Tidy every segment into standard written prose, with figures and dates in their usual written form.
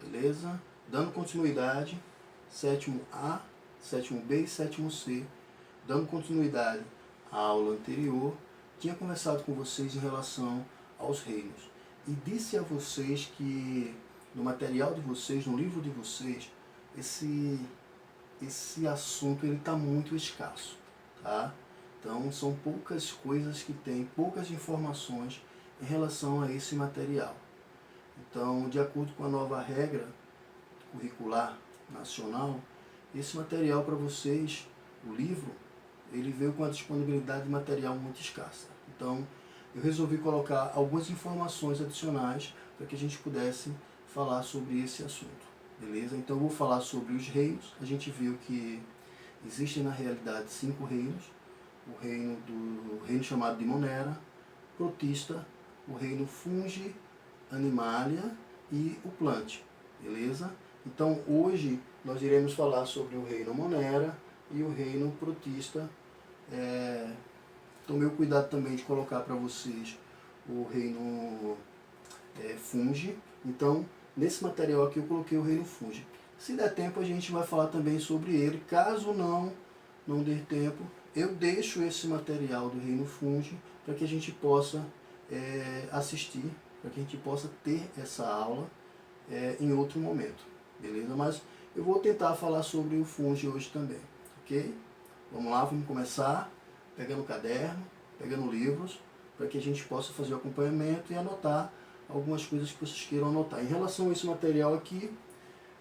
beleza? Dando continuidade, sétimo A, sétimo B e sétimo C, dando continuidade à aula anterior, tinha conversado com vocês em relação aos reinos. E disse a vocês que no material de vocês, no livro de vocês, esse assunto ele está muito escasso, tá? Então são poucas coisas que tem, poucas informações em relação a esse material. Então, de acordo com a nova regra curricular nacional, esse material para vocês, o livro, ele veio com a disponibilidade de material muito escassa. Então, eu resolvi colocar algumas informações adicionais para que a gente pudesse falar sobre esse assunto, beleza? Então, eu vou falar sobre os reinos. A gente viu que existem na realidade 5 reinos. O reino chamado de Monera, Protista, o reino Fungi, Animalia e o Plant, beleza? Então hoje nós iremos falar sobre o reino Monera e o reino Protista. Tomei o cuidado também de colocar para vocês o reino Fungi. Então nesse material aqui eu coloquei o reino Fungi. Se der tempo a gente vai falar também sobre ele. Caso não der tempo, eu deixo esse material do reino Fungi para que a gente possa assistir, para que a gente possa ter essa aula em outro momento, beleza? Mas eu vou tentar falar sobre o Fungi hoje também, ok? Vamos lá, vamos começar pegando o caderno, pegando livros, para que a gente possa fazer o acompanhamento e anotar algumas coisas que vocês queiram anotar. Em relação a esse material aqui,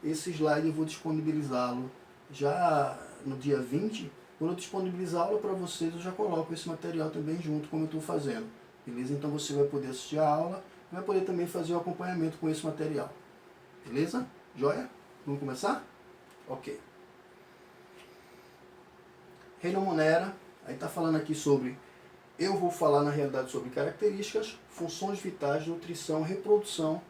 esse slide eu vou disponibilizá-lo já no dia 20. Quando eu disponibilizar a aula para vocês, eu já coloco esse material também junto, como eu estou fazendo, beleza? Então você vai poder assistir a aula, vai poder também fazer o acompanhamento com esse material, beleza? Joia? Vamos começar? Ok. Reino Monera, aí está falando aqui sobre, eu vou falar na realidade sobre características, funções vitais, nutrição, reprodução,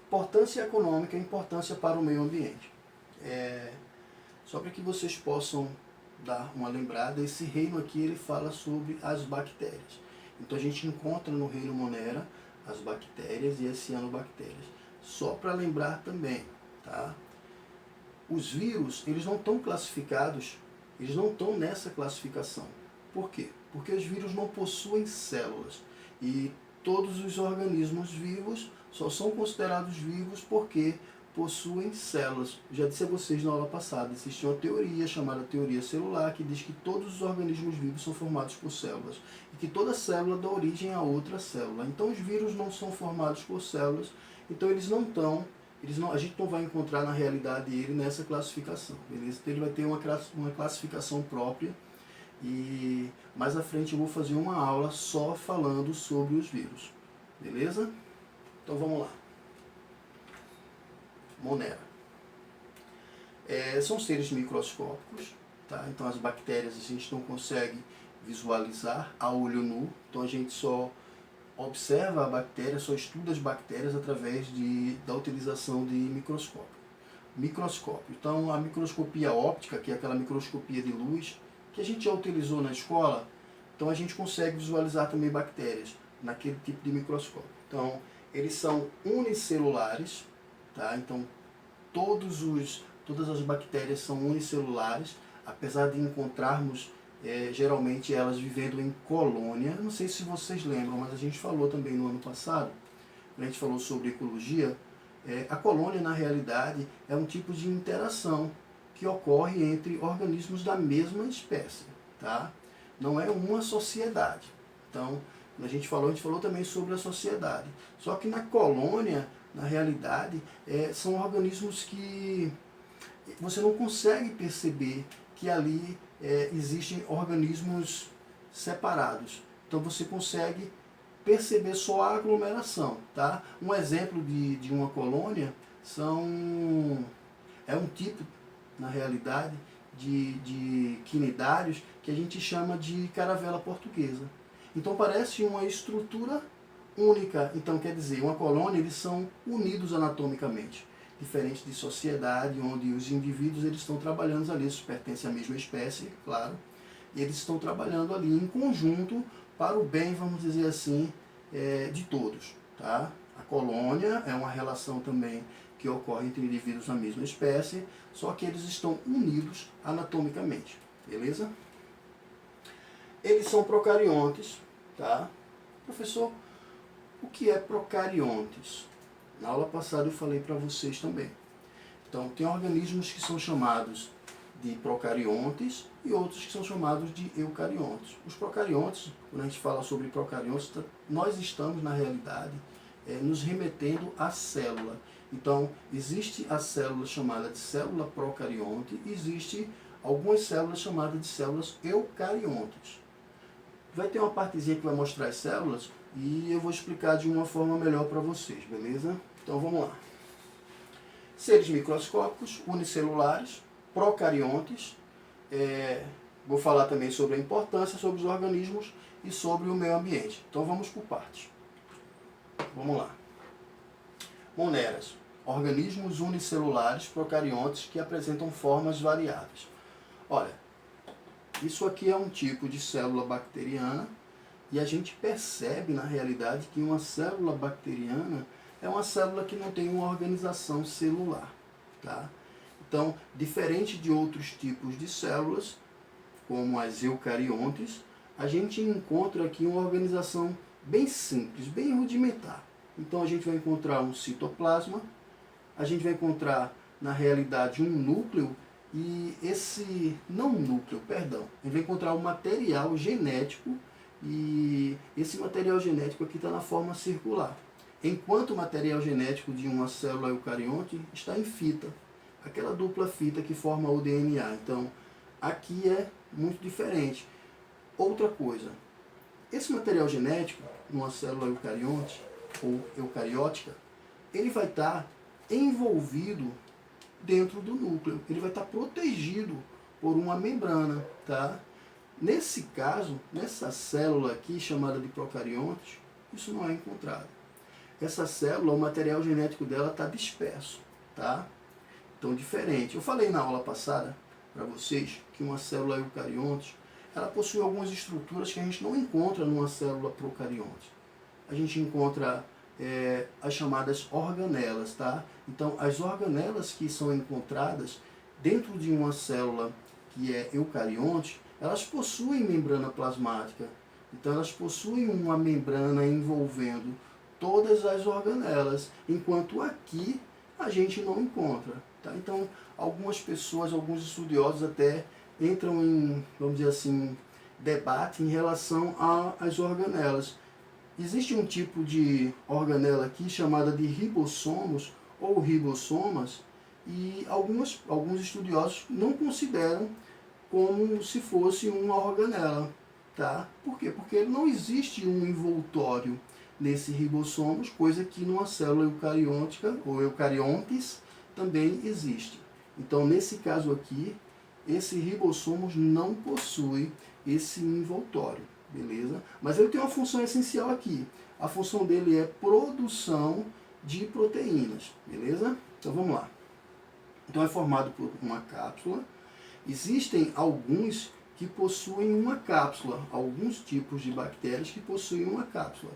importância econômica e importância para o meio ambiente. Só para que vocês possam dar uma lembrada, esse reino aqui ele fala sobre as bactérias. Então a gente encontra no reino Monera as bactérias e as cianobactérias. Só para lembrar também, tá? Os vírus, eles não estão classificados, eles não estão nessa classificação. Por quê? Porque os vírus não possuem células. E todos os organismos vivos só são considerados vivos porque possuem células. Já disse a vocês na aula passada, existe uma teoria chamada teoria celular que diz que todos os organismos vivos são formados por células e que toda célula dá origem a outra célula. Então os vírus não são formados por células, então a gente não vai encontrar na realidade ele nessa classificação, beleza? Então ele vai ter uma classificação própria e mais à frente eu vou fazer uma aula só falando sobre os vírus, beleza? Então vamos lá. Monera. São seres microscópicos, tá? Então as bactérias a gente não consegue visualizar a olho nu, então a gente só observa a bactéria, só estuda as bactérias através da utilização de microscópio. Então a microscopia óptica, que é aquela microscopia de luz, que a gente já utilizou na escola, então a gente consegue visualizar também bactérias naquele tipo de microscópio. Então eles são unicelulares, tá? Então todas as bactérias são unicelulares, apesar de encontrarmos geralmente elas vivendo em colônia. Não sei se vocês lembram, mas a gente falou também no ano passado, quando a gente falou sobre ecologia, a colônia na realidade é um tipo de interação que ocorre entre organismos da mesma espécie, tá? Não é uma sociedade. Então, quando a gente falou também sobre a sociedade. Só que na colônia, na realidade, são organismos que você não consegue perceber que ali existem organismos separados. Então você consegue perceber só a aglomeração, tá? Um exemplo de uma colônia é um tipo, na realidade, de quinidários que a gente chama de caravela portuguesa. Então parece uma estrutura única. Então quer dizer, uma colônia, eles são unidos anatomicamente. Diferente de sociedade, onde os indivíduos eles estão trabalhando ali, eles pertencem à mesma espécie, claro, e eles estão trabalhando ali em conjunto para o bem, vamos dizer assim, de todos. Tá? A colônia é uma relação também que ocorre entre indivíduos da mesma espécie, só que eles estão unidos anatomicamente, beleza? Eles são procariontes, tá? Professor, o que é procariontes? Na aula passada eu falei para vocês também. Então, tem organismos que são chamados de procariontes e outros que são chamados de eucariontes. Os procariontes, quando a gente fala sobre procariontes, nós estamos, na realidade, nos remetendo à célula. Então, existe a célula chamada de célula procarionte e existe algumas células chamadas de células eucariontes. Vai ter uma partezinha que vai mostrar as células e eu vou explicar de uma forma melhor para vocês, beleza? Então, vamos lá. Seres microscópicos, unicelulares, procariontes. Vou falar também sobre a importância, sobre os organismos e sobre o meio ambiente. Então vamos por partes. Vamos lá. Moneras. Organismos unicelulares procariontes que apresentam formas variáveis. Olha, isso aqui é um tipo de célula bacteriana e a gente percebe na realidade que uma célula bacteriana é uma célula que não tem uma organização celular, tá? Então, diferente de outros tipos de células, como as eucariontes, a gente encontra aqui uma organização bem simples, bem rudimentar. Então, a gente vai encontrar um citoplasma, a gente vai encontrar, na realidade, um núcleo, e não um núcleo, perdão, a gente vai encontrar um material genético, e esse material genético aqui está na forma circular. Enquanto o material genético de uma célula eucarionte está em fita, aquela dupla fita que forma o DNA. Então, aqui é muito diferente. Outra coisa, esse material genético, numa célula eucarionte ou eucariótica, ele vai estar envolvido dentro do núcleo, ele vai estar protegido por uma membrana, tá? Nesse caso, nessa célula aqui, chamada de procarionte, isso não é encontrado. Essa célula, o material genético dela está disperso, tá? Então, diferente. Eu falei na aula passada para vocês que uma célula eucarionte, ela possui algumas estruturas que a gente não encontra numa célula procarionte. A gente encontra as chamadas organelas, tá? Então, as organelas que são encontradas dentro de uma célula que é eucarionte, elas possuem membrana plasmática. Então, elas possuem uma membrana envolvendo todas as organelas, enquanto aqui a gente não encontra. Tá? Então, algumas pessoas, alguns estudiosos até entram em, vamos dizer assim, debate em relação às organelas. Existe um tipo de organela aqui chamada de ribossomos ou ribossomas e alguns estudiosos não consideram como se fosse uma organela. Tá? Por quê? Porque não existe um envoltório nesse ribossomos, coisa que numa célula eucariótica ou eucariontes também existe. Então, nesse caso aqui, esse ribossomos não possui esse envoltório, beleza? Mas ele tem uma função essencial aqui. A função dele é produção de proteínas, beleza? Então, vamos lá. Então, é formado por uma cápsula. Existem alguns que possuem uma cápsula, alguns tipos de bactérias que possuem uma cápsula.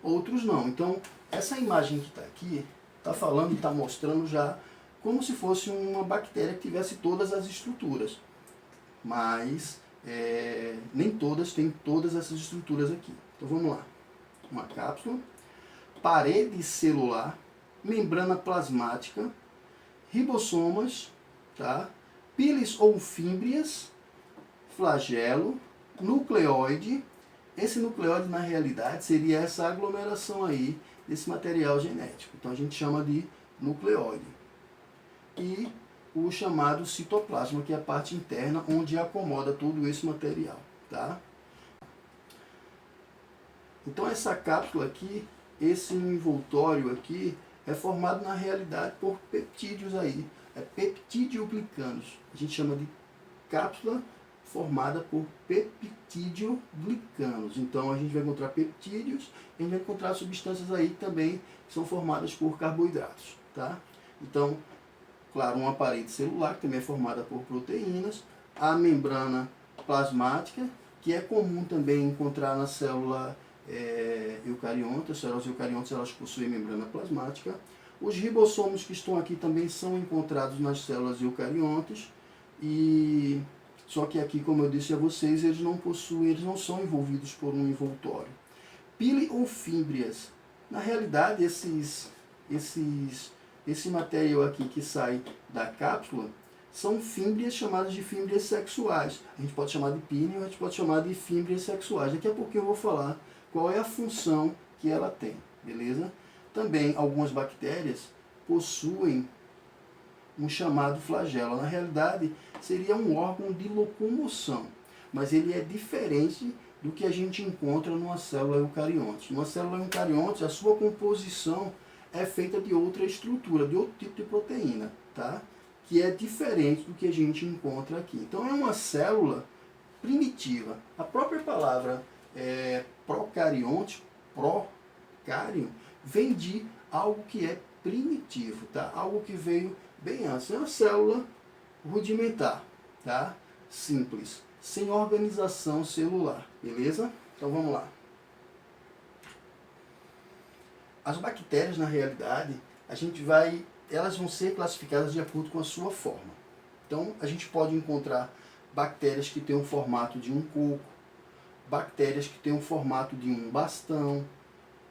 Outros não. Então, essa imagem que está aqui, está falando, está mostrando já como se fosse uma bactéria que tivesse todas as estruturas. Mas, nem todas têm todas essas estruturas aqui. Então, vamos lá. Uma cápsula, parede celular, membrana plasmática, ribossomas, tá? Piles ou fímbrias, flagelo, nucleoide. Esse nucleóide, na realidade, seria essa aglomeração aí desse material genético. Então, a gente chama de nucleóide. E o chamado citoplasma, que é a parte interna onde acomoda todo esse material. Tá? Então, essa cápsula aqui, esse envoltório aqui, é formado, na realidade, por peptídeos aí. É peptidioglicanos. A gente chama de cápsula formada por peptidioglicanos. Então, a gente vai encontrar peptídeos e a gente vai encontrar substâncias aí também que são formadas por carboidratos. Tá? Então, claro, uma parede celular, que também é formada por proteínas, a membrana plasmática, que é comum também encontrar na célula eucarionte. As células eucariontes, elas possuem membrana plasmática, Os ribossomos que estão aqui também são encontrados nas células eucariontes, e só que aqui, como eu disse a vocês, eles não possuem, eles não são envolvidos por um envoltório. Pile ou fímbrias. Na realidade, esse material aqui que sai da cápsula são fímbrias chamadas de fímbrias sexuais. A gente pode chamar de píleo, a gente pode chamar de fímbrias sexuais. Daqui a pouquinho eu vou falar qual é a função que ela tem, beleza? Também algumas bactérias possuem um chamado flagelo. Na realidade, seria um órgão de locomoção, mas ele é diferente do que a gente encontra numa célula eucarionte. Numa célula eucarionte, a sua composição é feita de outra estrutura, de outro tipo de proteína, tá? Que é diferente do que a gente encontra aqui. Então, é uma célula primitiva. A própria palavra procarionte, procário, vem de algo que é primitivo, tá? Algo que veio bem antes. É uma célula rudimentar, tá? Simples, sem organização celular, beleza? Então vamos lá. As bactérias, na realidade, elas vão ser classificadas de acordo com a sua forma. Então, a gente pode encontrar bactérias que têm o formato de um coco, bactérias que têm o formato de um bastão,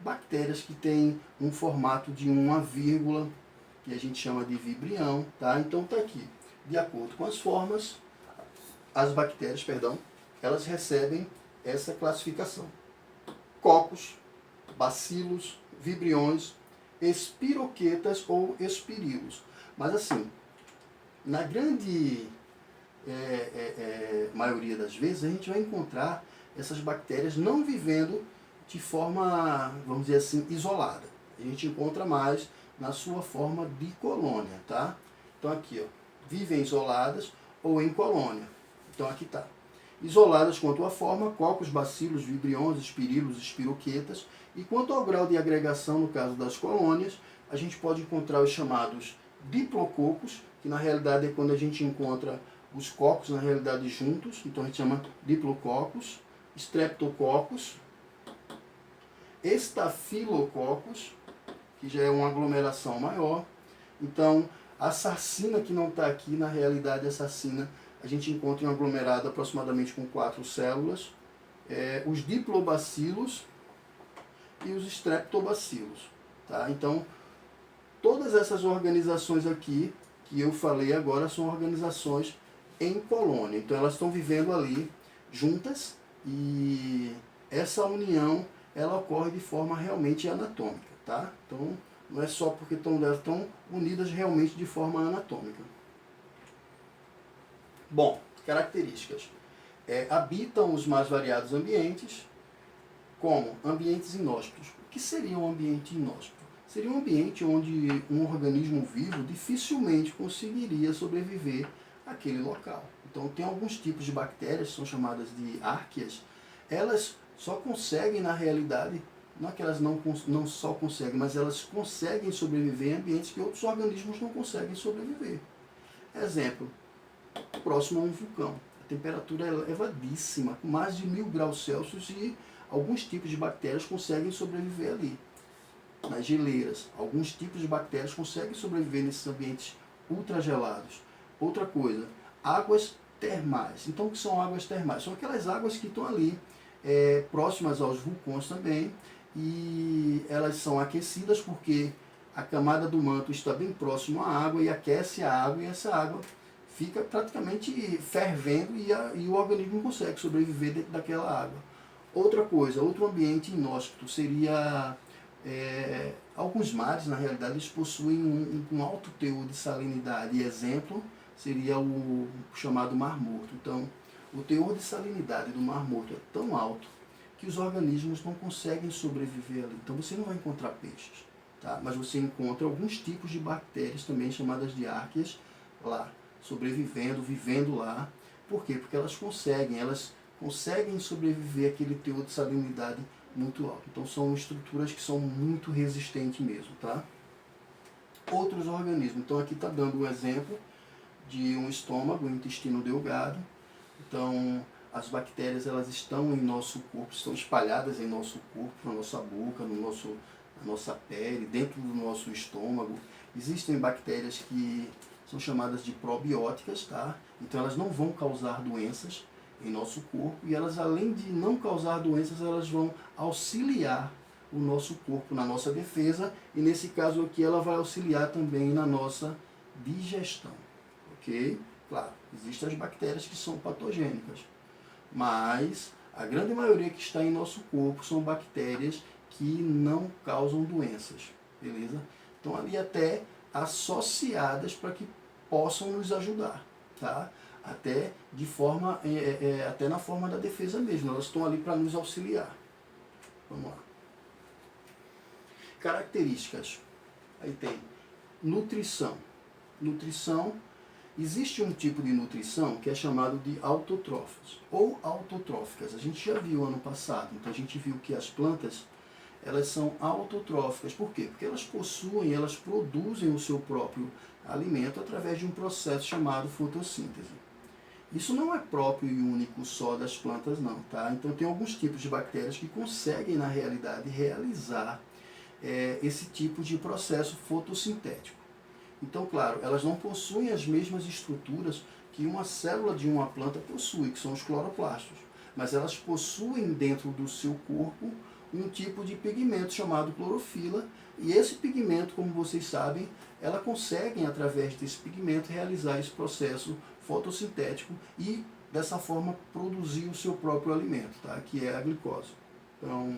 bactérias que têm um formato de uma vírgula, que a gente chama de vibrião, tá? Então tá aqui. De acordo com as formas, as bactérias, elas recebem essa classificação. Cocos, bacilos, vibriões, espiroquetas ou espirilos. Mas assim, na grande maioria das vezes, a gente vai encontrar essas bactérias não vivendo de forma, vamos dizer assim, isolada. A gente encontra mais na sua forma de colônia, tá? Então aqui, ó, vivem isoladas ou em colônia. Então aqui tá. Isoladas quanto à forma, cocos, bacilos, vibriões, espirilos, espiroquetas. E quanto ao grau de agregação, no caso das colônias, a gente pode encontrar os chamados diplococos, que na realidade é quando a gente encontra os cocos, na realidade, juntos. Então a gente chama diplococos, streptococcus, estafilococos, que já é uma aglomeração maior. Então, a sarcina que não está aqui, na realidade, a sarcina a gente encontra em um aglomerado aproximadamente com 4 células. Os diplobacilos e os streptobacilos. Tá? Então, todas essas organizações aqui que eu falei agora são organizações em colônia. Então, elas estão vivendo ali juntas e essa união ela ocorre de forma realmente anatômica. Tá? Então, não é só porque estão unidas realmente de forma anatômica. Bom, características. Habitam os mais variados ambientes, como ambientes inóspitos. O que seria um ambiente inóspito? Seria um ambiente onde um organismo vivo dificilmente conseguiria sobreviver àquele local. Então, tem alguns tipos de bactérias, que são chamadas de árqueas, elas só conseguem, na realidade, não é que elas não só conseguem, mas elas conseguem sobreviver em ambientes que outros organismos não conseguem sobreviver. Exemplo, próximo a um vulcão. A temperatura é elevadíssima, com mais de 1000 graus Celsius, e alguns tipos de bactérias conseguem sobreviver ali. Nas geleiras, alguns tipos de bactérias conseguem sobreviver nesses ambientes ultragelados. Outra coisa, águas termais. Então, o que são águas termais? São aquelas águas que estão ali próximas aos vulcões também, e elas são aquecidas porque a camada do manto está bem próximo à água e aquece a água, e essa água fica praticamente fervendo e o organismo não consegue sobreviver dentro daquela água. Outra coisa, outro ambiente inóspito seria alguns mares, na realidade, eles possuem um alto teor de salinidade. E exemplo seria o chamado Mar Morto. Então, o teor de salinidade do Mar Morto é tão alto que os organismos não conseguem sobreviver ali. Então você não vai encontrar peixes, tá? Mas você encontra alguns tipos de bactérias também chamadas de árqueas lá, sobrevivendo, vivendo lá. Por quê? Porque elas conseguem sobreviver àquele teor de salinidade muito alto. Então são estruturas que são muito resistentes mesmo, tá? Outros organismos. Então aqui está dando um exemplo de um estômago, um intestino delgado. Então, as bactérias elas estão em nosso corpo, estão espalhadas em nosso corpo, na nossa boca, a nossa pele, dentro do nosso estômago. Existem bactérias que são chamadas de probióticas, tá? Então elas não vão causar doenças em nosso corpo e elas, além de não causar doenças, elas vão auxiliar o nosso corpo na nossa defesa e nesse caso aqui ela vai auxiliar também na nossa digestão, ok? Claro, existem as bactérias que são patogênicas, mas a grande maioria que está em nosso corpo são bactérias que não causam doenças, beleza? Então ali até associadas para que possam nos ajudar, tá? Até de forma, até na forma da defesa mesmo, elas estão ali para nos auxiliar. Vamos lá. Características. Aí tem nutrição. Nutrição, existe um tipo de nutrição que é chamado de autotróficos ou autotróficas. A gente já viu ano passado, então a gente viu que as plantas, elas são autotróficas. Por quê? Porque elas possuem, elas produzem o seu próprio alimento através de um processo chamado fotossíntese. Isso não é próprio e único só das plantas não, tá? Então tem alguns tipos de bactérias que conseguem, na realidade, realizar esse tipo de processo fotossintético. Então, claro, elas não possuem as mesmas estruturas que uma célula de uma planta possui, que são os cloroplastos. Mas elas possuem dentro do seu corpo um tipo de pigmento chamado clorofila, e esse pigmento, como vocês sabem, elas conseguem, através desse pigmento, realizar esse processo fotossintético e, dessa forma, produzir o seu próprio alimento, tá? Que é a glicose. Então,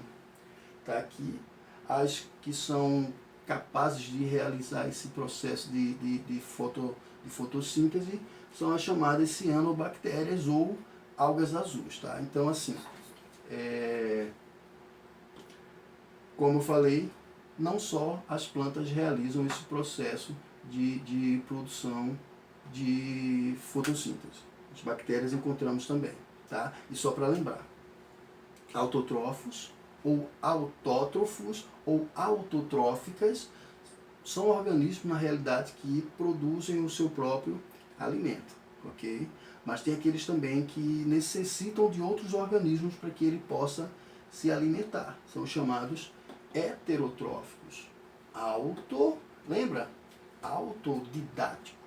tá aqui as que são capazes de realizar esse processo de fotossíntese são as chamadas cianobactérias ou algas azuis, tá? Então, assim, como eu falei, não só as plantas realizam esse processo de produção de fotossíntese. As bactérias encontramos também, tá? E só para lembrar, autotrófos ou autótrofos ou autotróficas são organismos, na realidade, que produzem o seu próprio alimento, ok? Mas tem aqueles também que necessitam de outros organismos para que ele possa se alimentar. São chamados heterotróficos. Lembra? Autodidático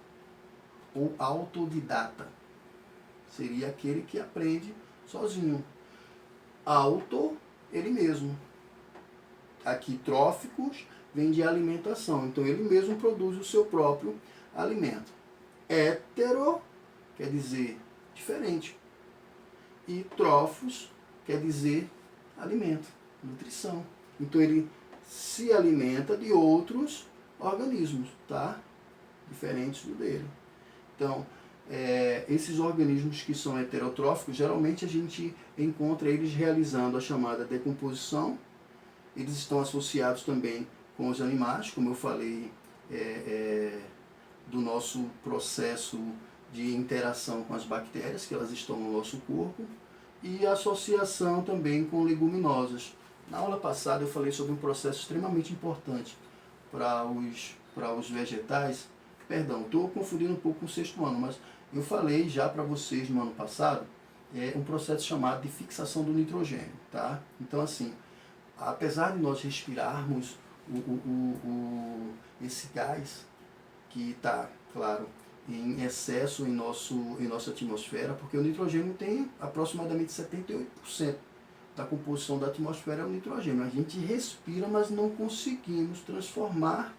ou autodidata. Seria aquele que aprende sozinho. Ele mesmo. Aqui, tróficos, vem de alimentação. Então, ele mesmo produz o seu próprio alimento. Hetero quer dizer diferente. E trófos quer dizer alimento, nutrição. Então, ele se alimenta de outros organismos, tá? Diferentes do dele. Então, esses organismos que são heterotróficos, geralmente a gente encontra eles realizando a chamada decomposição. Eles estão associados também com os animais, como eu falei, do nosso processo de interação com as bactérias, que elas estão no nosso corpo, e associação também com leguminosas. Na aula passada eu falei sobre um processo extremamente importante para os vegetais. Perdão, estou confundindo um pouco com o sexto ano, mas eu falei já para vocês no ano passado um processo chamado de fixação do nitrogênio, tá? Então, assim, apesar de nós respirarmos esse gás que está, claro, em excesso em nossa atmosfera, porque o nitrogênio tem aproximadamente 78% da composição da atmosfera é o nitrogênio. A gente respira, mas não conseguimos transformar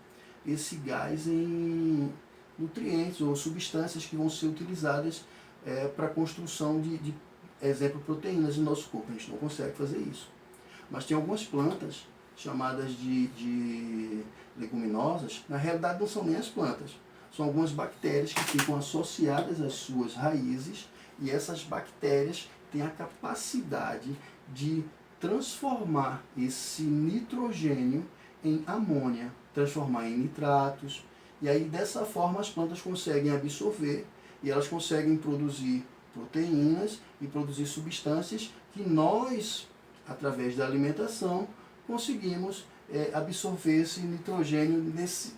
esse gás em nutrientes ou substâncias que vão ser utilizadas para a construção de, exemplo, proteínas em nosso corpo. A gente não consegue fazer isso. Mas tem algumas plantas chamadas de leguminosas, na realidade não são nem as plantas, são algumas bactérias que ficam associadas às suas raízes, e essas bactérias têm a capacidade de transformar esse nitrogênio em amônia, transformar em nitratos, e aí dessa forma as plantas conseguem absorver e elas conseguem produzir proteínas e produzir substâncias que nós, através da alimentação, conseguimos absorver esse nitrogênio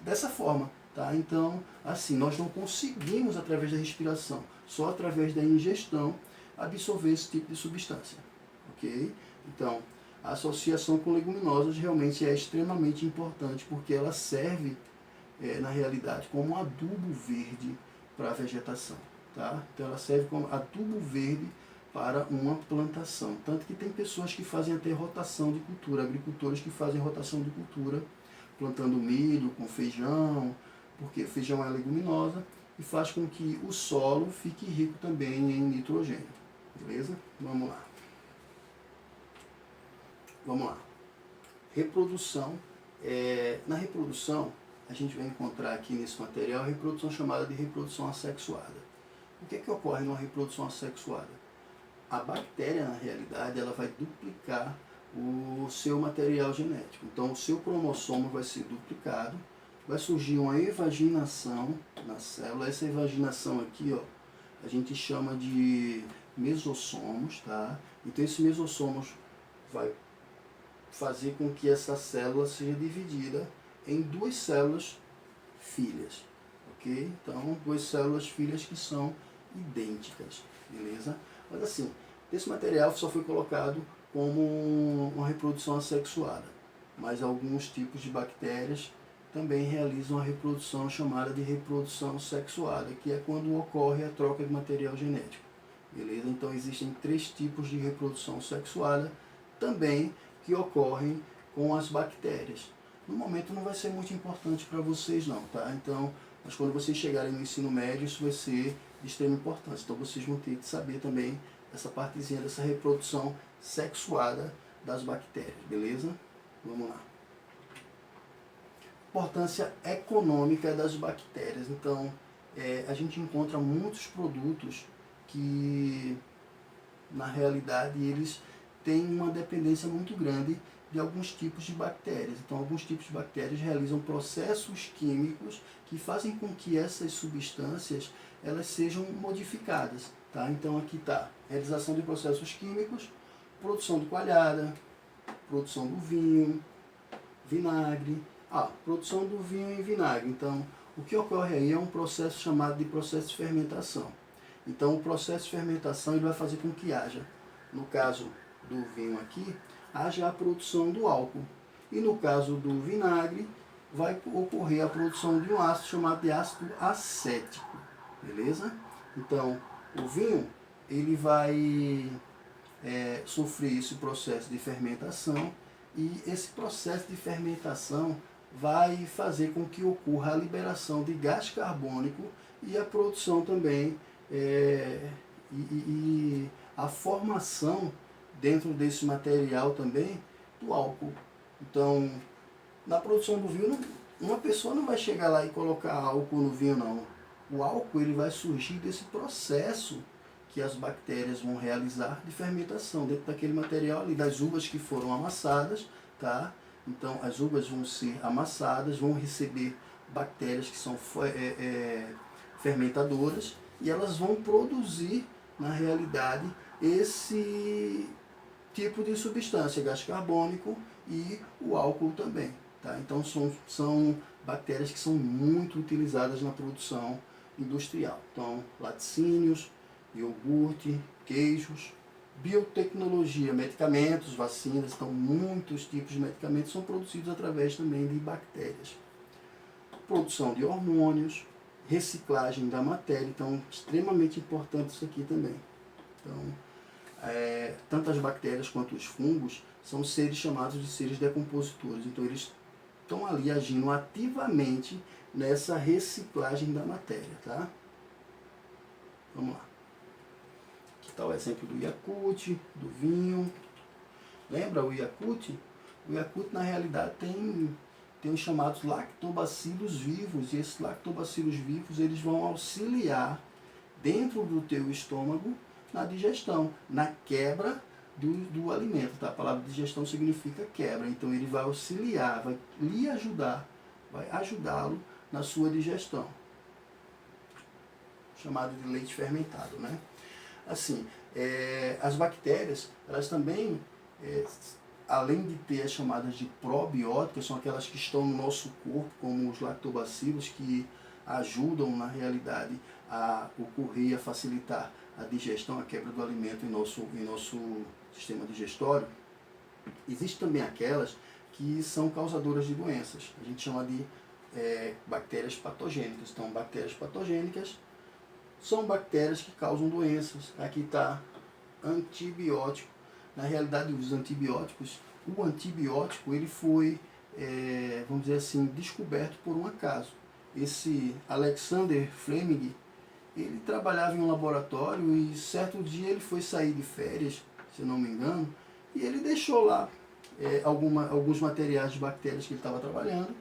dessa forma. Tá? Então, assim, nós não conseguimos, através da respiração, só através da ingestão, absorver esse tipo de substância. Ok? Então, a associação com leguminosas realmente é extremamente importante, porque ela serve, na realidade, como um adubo verde para a vegetação. Tá? Então ela serve como adubo verde para uma plantação. Tanto que tem pessoas que fazem até rotação de cultura, agricultores que fazem rotação de cultura, plantando milho com feijão, porque feijão é leguminosa, e faz com que o solo fique rico também em nitrogênio. Beleza? Vamos lá. Vamos lá. Reprodução. Na reprodução, a gente vai encontrar aqui nesse material a reprodução chamada de reprodução assexuada. O que é que ocorre numa reprodução assexuada? A bactéria, na realidade, ela vai duplicar o seu material genético. Então, o seu cromossomo vai ser duplicado, vai surgir uma evaginação na célula. Essa evaginação aqui, ó, a gente chama de mesossomos, tá? Então, esse mesossomos vai fazer com que essa célula seja dividida em duas células filhas, ok? Então, duas células filhas que são idênticas, beleza? Mas assim, esse material só foi colocado como uma reprodução assexuada, mas alguns tipos de bactérias também realizam a reprodução chamada de reprodução sexuada, que é quando ocorre a troca de material genético, beleza? Então existem 3 tipos de reprodução sexuada também que ocorrem com as bactérias. No momento não vai ser muito importante para vocês não, tá? Então, mas quando vocês chegarem no ensino médio, isso vai ser de extrema importância. Então vocês vão ter que saber também essa partezinha dessa reprodução sexuada das bactérias, beleza? Vamos lá. Importância econômica das bactérias. Então, a gente encontra muitos produtos que, na realidade, eles têm uma dependência muito grande de alguns tipos de bactérias. Então, alguns tipos de bactérias realizam processos químicos que fazem com que essas substâncias elas sejam modificadas. Tá? Então, aqui está realização de processos químicos, produção de coalhada, produção do vinho, vinagre. Produção do vinho e vinagre. Então, o que ocorre aí é um processo chamado de processo de fermentação. Então, o processo de fermentação ele vai fazer com que haja, no caso do vinho aqui, haja a produção do álcool. E no caso do vinagre, vai ocorrer a produção de um ácido chamado de ácido acético. Beleza? Então, o vinho ele vai sofrer esse processo de fermentação, e esse processo de fermentação vai fazer com que ocorra a liberação de gás carbônico e a produção também e a formação dentro desse material também do álcool. Então, na produção do vinho, uma pessoa não vai chegar lá e colocar álcool no vinho, não. O álcool ele vai surgir desse processo que as bactérias vão realizar de fermentação dentro daquele material ali, das uvas que foram amassadas, tá? Então, as uvas vão ser amassadas, vão receber bactérias que são fermentadoras, e elas vão produzir, na realidade, esse tipo de substância, gás carbônico e o álcool também. Tá? Então, são bactérias que são muito utilizadas na produção industrial. Então, laticínios, iogurte, queijos, biotecnologia, medicamentos, vacinas. Então, muitos tipos de medicamentos são produzidos através também de bactérias. Produção de hormônios, reciclagem da matéria. Então, extremamente importante isso aqui também. Então, tanto as bactérias quanto os fungos são seres chamados de seres decompositores. Então, eles estão ali agindo ativamente nessa reciclagem da matéria, tá? Vamos lá. Aqui está o exemplo do Yakult, do vinho. Lembra o Yakult? O Yakult, na realidade, tem os chamados lactobacilos vivos, e esses lactobacilos vivos eles vão auxiliar dentro do teu estômago na digestão, na quebra do alimento. Tá? A palavra digestão significa quebra, então ele vai auxiliar, vai lhe ajudar, vai ajudá-lo na sua digestão, chamado de leite fermentado, né? Assim, as bactérias, elas também, além de ter as chamadas de probióticas, são aquelas que estão no nosso corpo, como os lactobacilos, que ajudam, na realidade, a ocorrer e a facilitar a digestão, a quebra do alimento em nosso sistema digestório. Existem também aquelas que são causadoras de doenças. A gente chama de bactérias patogênicas. Então, bactérias patogênicas são bactérias que causam doenças. Aqui está antibiótico. Na realidade, os antibióticos, o antibiótico ele foi, vamos dizer assim, descoberto por um acaso. Esse Alexander Fleming, ele trabalhava em um laboratório e certo dia ele foi sair de férias, se não me engano, e ele deixou lá alguns materiais de bactérias que ele estava trabalhando,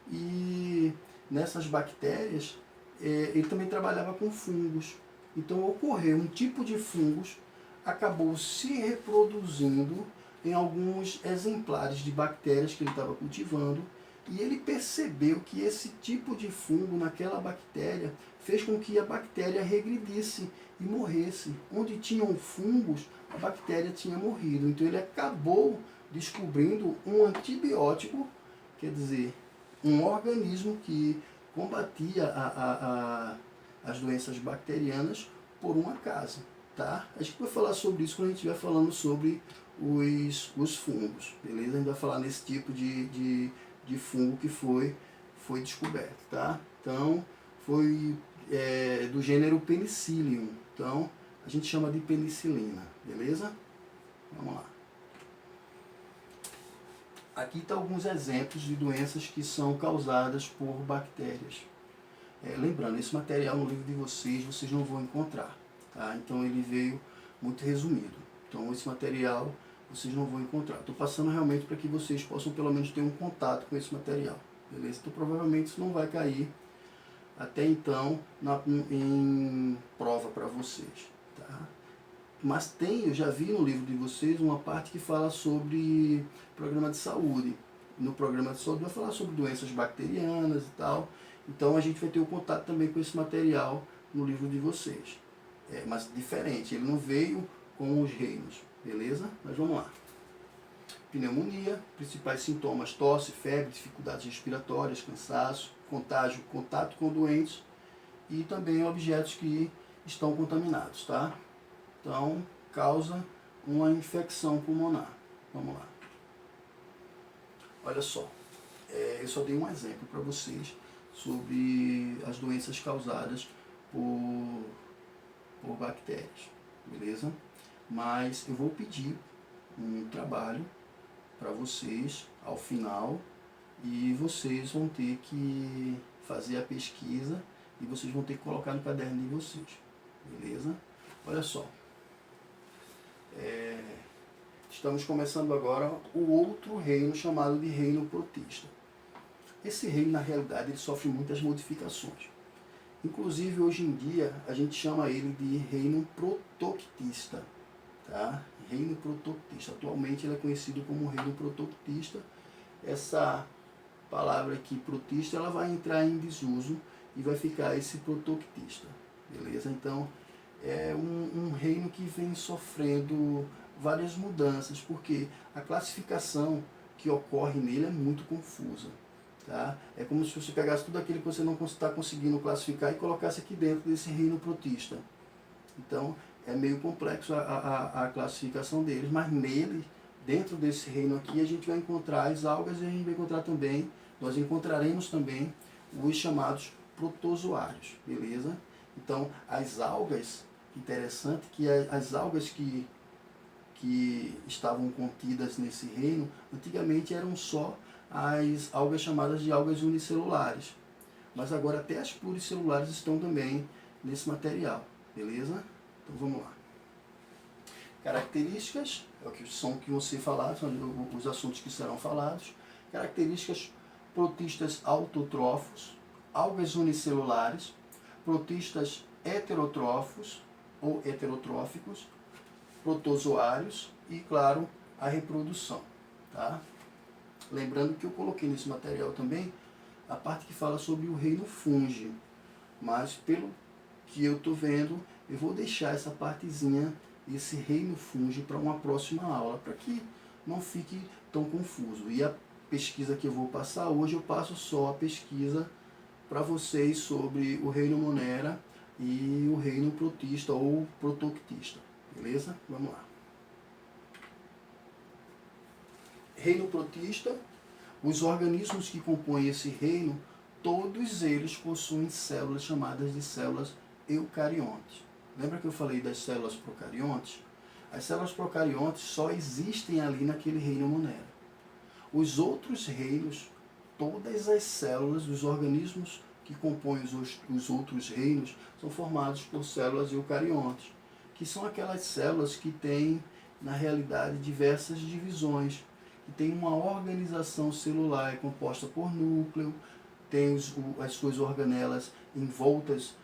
e nessas bactérias ele também trabalhava com fungos. Então ocorreu um tipo de fungos, acabou se reproduzindo em alguns exemplares de bactérias que ele estava cultivando, e ele percebeu que esse tipo de fungo naquela bactéria fez com que a bactéria regredisse e morresse. Onde tinham fungos, a bactéria tinha morrido. Então ele acabou descobrindo um antibiótico, quer dizer, um organismo que combatia as doenças bacterianas por um acaso. Tá? A gente vai falar sobre isso quando a gente estiver falando sobre os fungos, beleza? A gente vai falar nesse tipo de fungo que foi descoberto, tá? Então, foi do gênero Penicillium. Então, a gente chama de penicilina, beleza? Vamos lá. Aqui estão alguns exemplos de doenças que são causadas por bactérias. Lembrando, esse material no livro de vocês não vão encontrar. Tá? Então ele veio muito resumido. Então esse material vocês não vão encontrar. Estou passando realmente para que vocês possam pelo menos ter um contato com esse material. Beleza? Então provavelmente isso não vai cair até então em prova para vocês. Tá? Mas eu já vi no livro de vocês uma parte que fala sobre programa de saúde. No programa de saúde vai falar sobre doenças bacterianas e tal. Então a gente vai ter o contato também com esse material no livro de vocês. Mas diferente, ele não veio com os reinos, beleza? Mas vamos lá. Pneumonia, principais sintomas: tosse, febre, dificuldades respiratórias, cansaço, contágio, contato com doentes e também objetos que estão contaminados, tá? Então, causa uma infecção pulmonar. Vamos lá. Olha só, eu só dei um exemplo para vocês sobre as doenças causadas por bactérias, beleza? Mas eu vou pedir um trabalho para vocês ao final e vocês vão ter que fazer a pesquisa e vocês vão ter que colocar no caderno de vocês, beleza? Olha só, estamos começando agora o outro reino chamado de reino protista. Esse reino, na realidade, ele sofre muitas modificações. Inclusive, hoje em dia, a gente chama ele de reino protoctista. Tá? Reino protoctista. Atualmente, ele é conhecido como reino protoctista. Essa palavra aqui, protista, ela vai entrar em desuso e vai ficar esse protoctista. Beleza? Então, é um reino que vem sofrendo várias mudanças, porque a classificação que ocorre nele é muito confusa. Tá? É como se você pegasse tudo aquilo que você não está conseguindo classificar e colocasse aqui dentro desse reino protista. Então, é meio complexo a classificação deles, mas nele, dentro desse reino aqui, a gente vai encontrar as algas e a gente vai encontrar também, nós encontraremos também os chamados protozoários, beleza? Então, as algas, interessante que as algas que estavam contidas nesse reino, antigamente eram só as algas chamadas de algas unicelulares. Mas agora até as pluricelulares estão também nesse material, beleza? Então vamos lá. Características, é o que são que vão ser falados, são os assuntos que serão falados. Características: protistas autotrófos, algas unicelulares, protistas heterotrófos ou heterotróficos, protozoários e, claro, a reprodução. Tá? Lembrando que eu coloquei nesse material também a parte que fala sobre o reino fungi, mas pelo que eu estou vendo, eu vou deixar essa partezinha, esse reino fungi, para uma próxima aula, para que não fique tão confuso. E a pesquisa que eu vou passar hoje, eu passo só a pesquisa para vocês sobre o reino Monera e o reino protista ou protoctista, beleza? Vamos lá. reino protista, os organismos que compõem esse reino, todos eles possuem células chamadas de células eucariontes. Lembra que eu falei das células procariontes? As células procariontes só existem ali naquele reino monera. Os outros reinos, todas as células dos organismos que compõem os outros reinos são formados por células eucariontes, que são aquelas células que têm, na realidade, diversas divisões, que tem uma organização celular composta por núcleo, tem as suas organelas envoltas,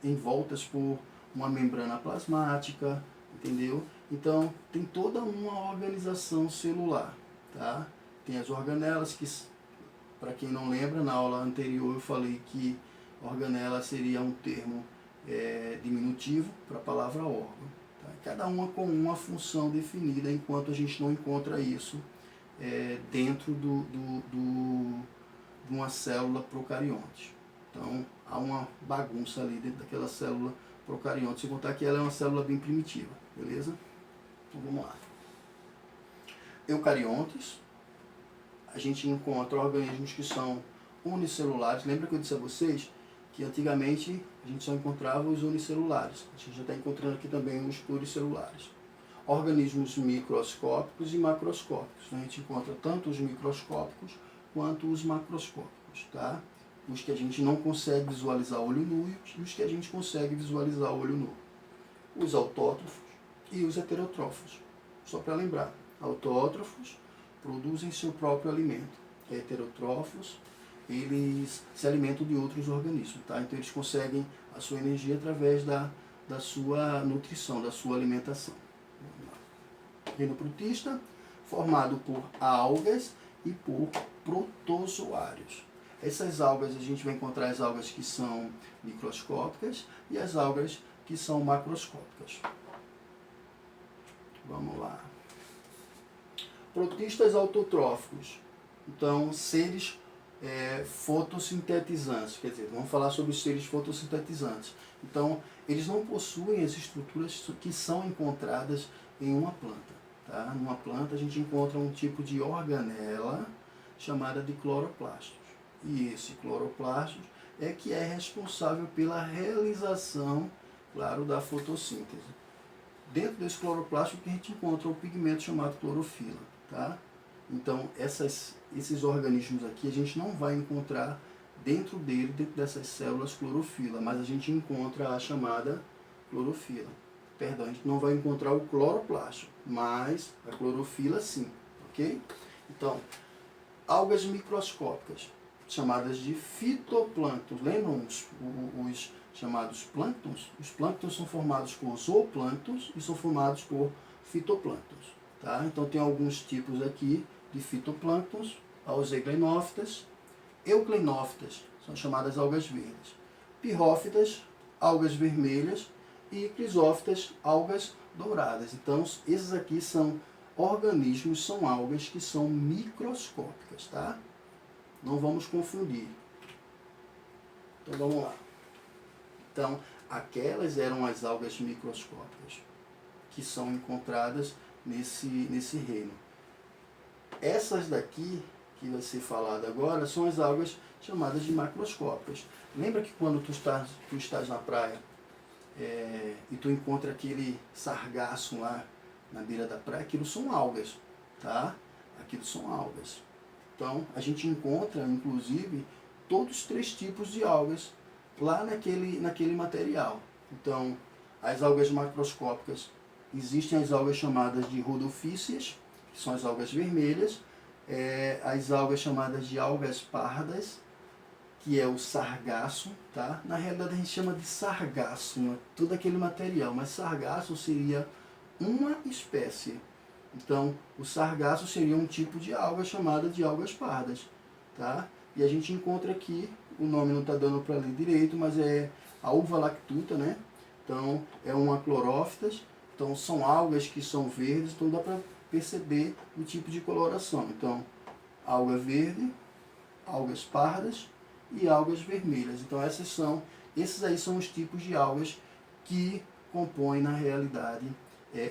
envoltas por uma membrana plasmática, entendeu? Então, tem toda uma organização celular, tá? Tem as organelas, que, para quem não lembra, na aula anterior eu falei que organela seria um termo diminutivo para a palavra órgão. Tá? Cada uma com uma função definida, enquanto a gente não encontra isso dentro de uma célula procarionte. Então, há uma bagunça ali dentro daquela célula procarionte, sem contar que ela é uma célula bem primitiva, beleza? Então, vamos lá. Eucariontes, a gente encontra organismos que são unicelulares. Lembra que eu disse a vocês que antigamente a gente só encontrava os unicelulares. A gente já está encontrando aqui também os pluricelulares. Organismos microscópicos e macroscópicos. Então, a gente encontra tanto os microscópicos quanto os macroscópicos, tá? Os que a gente não consegue visualizar olho nu e os que a gente consegue visualizar olho nu. Os autótrofos e os heterótrofos. Só para lembrar, autótrofos produzem seu próprio alimento. Heterótrofos, eles se alimentam de outros organismos, tá? Então eles conseguem a sua energia através da sua nutrição, da sua alimentação. Reino protista, formado por algas e por protozoários. Essas algas, a gente vai encontrar as algas que são microscópicas e as algas que são macroscópicas. Vamos lá. Protistas autotróficos. Então, seres fotossintetizantes. Quer dizer, vamos falar sobre os seres fotossintetizantes. Então, eles não possuem as estruturas que são encontradas em uma planta. Tá? Numa planta, a gente encontra um tipo de organela chamada de cloroplastos. E esse cloroplastos é que é responsável pela realização, claro, da fotossíntese. Dentro desse cloroplasto que a gente encontra o pigmento chamado clorofila, tá? Então, esses organismos aqui a gente não vai encontrar dentro dessas células clorofila, mas a gente encontra a chamada clorofila. Perdão, a gente não vai encontrar o cloroplasto, mas a clorofila sim, ok? Então, algas microscópicas, chamadas de fitoplânctons. Lembram os chamados plânctons? Os plânctons são formados por zooplânctons e são formados por fitoplânctons. Tá? Então tem alguns tipos aqui de fitoplânctons, os euglenófitas, euclenófitas, são chamadas algas verdes, pirrófitas, algas vermelhas e crisófitas, algas douradas. Então esses aqui são organismos, são algas que são microscópicas, tá? Não vamos confundir. Então vamos lá. Então, aquelas eram as algas microscópicas que são encontradas nesse reino. Essas daqui, que vai ser falado agora, são as algas chamadas de macroscópicas. Lembra que quando tu estás na praia e tu encontra aquele sargaço lá na beira da praia, aquilo são algas, tá? Aquilo são algas. Então, a gente encontra, inclusive, todos os 3 tipos de algas lá naquele material. Então, as algas macroscópicas, existem as algas chamadas de rodophyceas, que são as algas vermelhas, as algas chamadas de algas pardas, que é o sargaço, tá? Na realidade a gente chama de sargaço, né? Todo aquele material, mas sargaço seria uma espécie. Então, o sargaço seria um tipo de alga chamada de algas pardas, tá? E a gente encontra aqui, o nome não está dando para ler direito, mas é a uva lactuta, né? Então, é uma clorófitas, então são algas que são verdes, então dá para perceber o tipo de coloração. Então, alga verde, algas pardas e algas vermelhas. Então, esses aí são os tipos de algas que compõem, na realidade,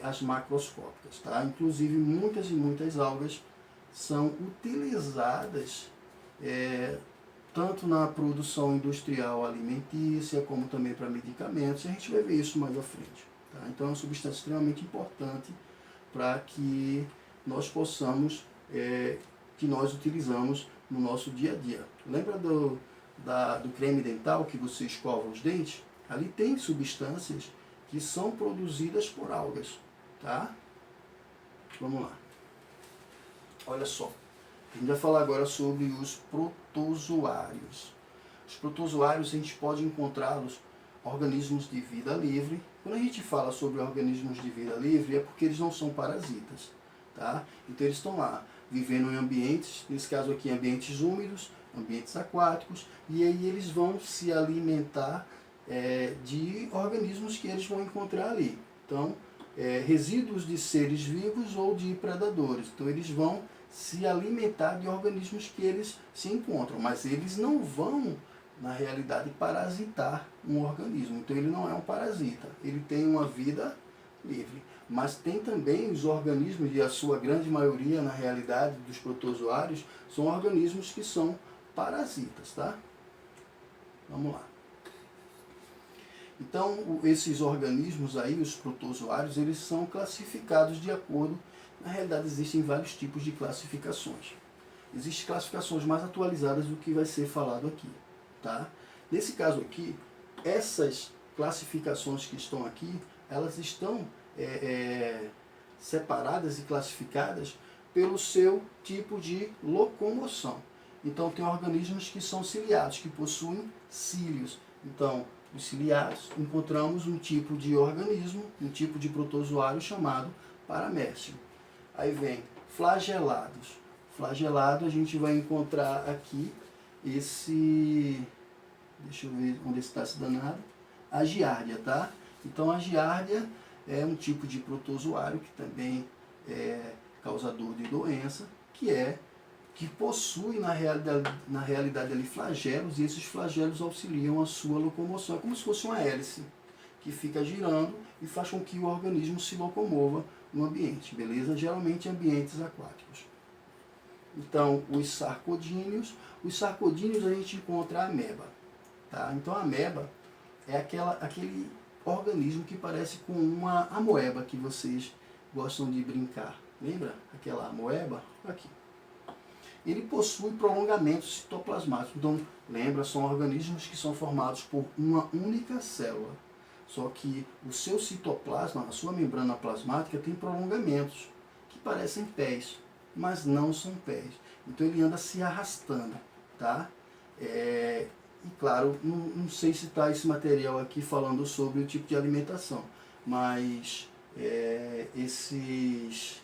as macroscópicas. Tá? Inclusive, muitas e muitas algas são utilizadas tanto na produção industrial alimentícia, como também para medicamentos, e a gente vai ver isso mais à frente. Tá? Então é uma substância extremamente importante para que nós possamos, que nós utilizamos no nosso dia a dia. Lembra do creme dental que você escova os dentes? Ali tem substâncias que são produzidas por algas. Tá? Vamos lá. Olha só. A gente vai falar agora sobre os protozoários. Os protozoários a gente pode encontrá-los organismos de vida livre. Quando a gente fala sobre organismos de vida livre é porque eles não são parasitas. Tá? Então eles estão lá, vivendo em ambientes, nesse caso aqui ambientes úmidos, ambientes aquáticos, e aí eles vão se alimentar de organismos que eles vão encontrar ali. Então, resíduos de seres vivos ou de predadores. Então eles vão se alimentar de organismos que eles se encontram, mas eles não vão, na realidade, parasitar um organismo. Então ele não é um parasita, ele tem uma vida livre. Mas tem também os organismos, e a sua grande maioria, na realidade, dos protozoários, são organismos que são parasitas, tá? Vamos lá. Então, esses organismos aí, os protozoários, eles são classificados de acordo. Na realidade, existem vários tipos de classificações. Existem classificações mais atualizadas do que vai ser falado aqui. Tá? Nesse caso aqui, essas classificações que estão aqui, elas estão separadas e classificadas pelo seu tipo de locomoção. Então, tem organismos que são ciliados, que possuem cílios. Então, os ciliados, encontramos um tipo de organismo, um tipo de protozoário chamado paramércio. Aí vem flagelados. Flagelado a gente vai encontrar aqui esse, deixa eu ver onde está esse danado, a giardia, tá? Então a giardia é um tipo de protozoário que também é causador de doença, que possui na realidade ali flagelos, e esses flagelos auxiliam a sua locomoção. É como se fosse uma hélice que fica girando e faz com que o organismo se locomova no ambiente, beleza? Geralmente em ambientes aquáticos. Então, os sarcodíneos a gente encontra a ameba. Tá? Então a ameba é aquele organismo que parece com uma amoeba que vocês gostam de brincar. Lembra aquela amoeba? Aqui. Ele possui prolongamentos citoplasmáticos. Então, lembra, são organismos que são formados por uma única célula. Só que o seu citoplasma, a sua membrana plasmática, tem prolongamentos que parecem pés, mas não são pés. Então ele anda se arrastando, tá? E claro, não sei se está esse material aqui falando sobre o tipo de alimentação, mas esses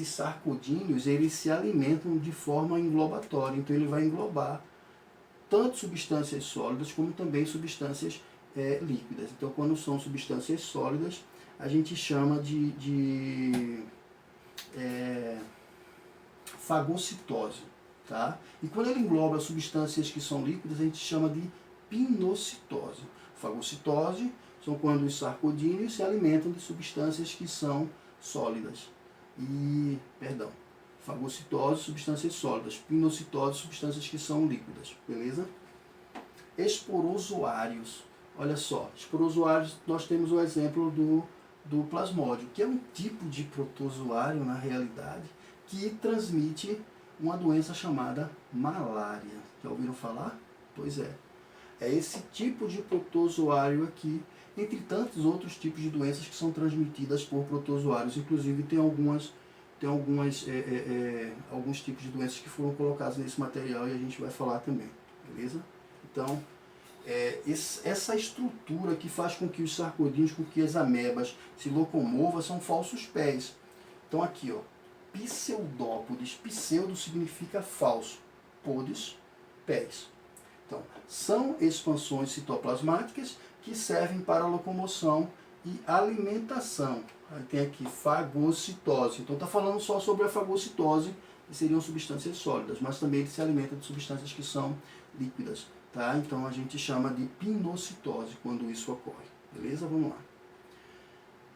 sarcodíneos, eles se alimentam de forma englobatória. Então ele vai englobar tanto substâncias sólidas como também substâncias líquidas. Então, quando são substâncias sólidas, a gente chama de fagocitose. Tá? E quando ele engloba substâncias que são líquidas, a gente chama de pinocitose. Fagocitose são quando os sarcodíneos se alimentam de substâncias que são sólidas. Fagocitose, substâncias sólidas. Pinocitose, substâncias que são líquidas. Beleza? Esporozoários. Olha só, esporozoários, nós temos o exemplo do plasmódio, que é um tipo de protozoário, na realidade, que transmite uma doença chamada malária. Já ouviram falar? Pois é. É esse tipo de protozoário aqui, entre tantos outros tipos de doenças que são transmitidas por protozoários. Inclusive tem alguns tipos de doenças que foram colocados nesse material e a gente vai falar também. Beleza? Então, essa estrutura que faz com que os sarcodíneos, com que as amebas se locomovam, são falsos pés. Então aqui, ó, pseudópodes. Pseudo significa falso. Podes, pés. Então, são expansões citoplasmáticas que servem para locomoção e alimentação. Aí tem aqui fagocitose. Então está falando só sobre a fagocitose, que seriam substâncias sólidas, mas também ele se alimenta de substâncias que são líquidas. Tá? Então a gente chama de pinocitose quando isso ocorre. Beleza? Vamos lá.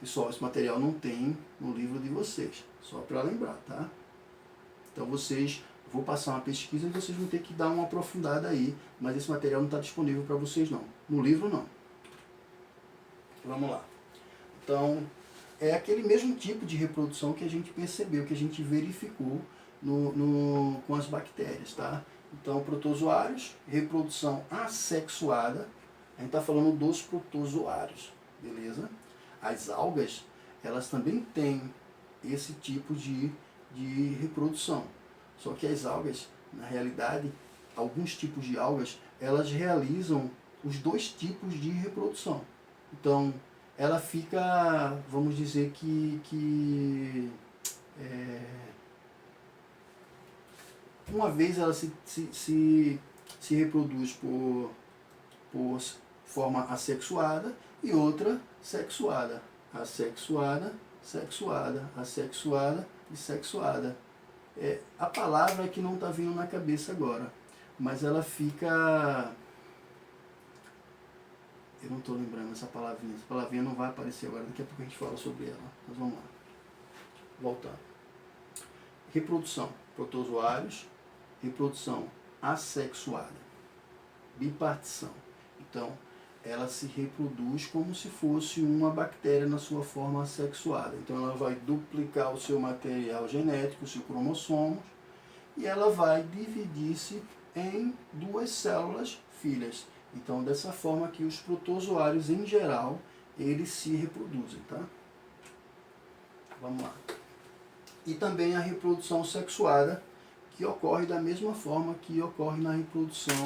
Pessoal, esse material não tem no livro de vocês, só para lembrar, tá? Então vocês, vou passar uma pesquisa e vocês vão ter que dar uma aprofundada aí, mas esse material não está disponível para vocês não. No livro não. Vamos lá. Então, é aquele mesmo tipo de reprodução que a gente percebeu, que a gente verificou com as bactérias, tá? Então, protozoários, reprodução assexuada, a gente está falando dos protozoários, beleza? As algas, elas também têm esse tipo de reprodução. Só que as algas, na realidade, alguns tipos de algas, elas realizam os dois tipos de reprodução. Então, ela fica, vamos dizer uma vez ela se reproduz por forma assexuada e outra sexuada. Assexuada, sexuada, assexuada e sexuada. A palavra é que não está vindo na cabeça agora, mas ela fica... Eu não estou lembrando essa palavrinha. Essa palavrinha não vai aparecer agora, daqui a pouco a gente fala sobre ela. Mas vamos lá. Voltando. Reprodução. Protozoários. Reprodução assexuada. Bipartição. Então, ela se reproduz como se fosse uma bactéria na sua forma assexuada. Então, ela vai duplicar o seu material genético, o seu cromossomo, e ela vai dividir-se em duas células filhas. Então, dessa forma que os protozoários, em geral, eles se reproduzem, tá? Vamos lá. E também a reprodução sexuada, que ocorre da mesma forma que ocorre na reprodução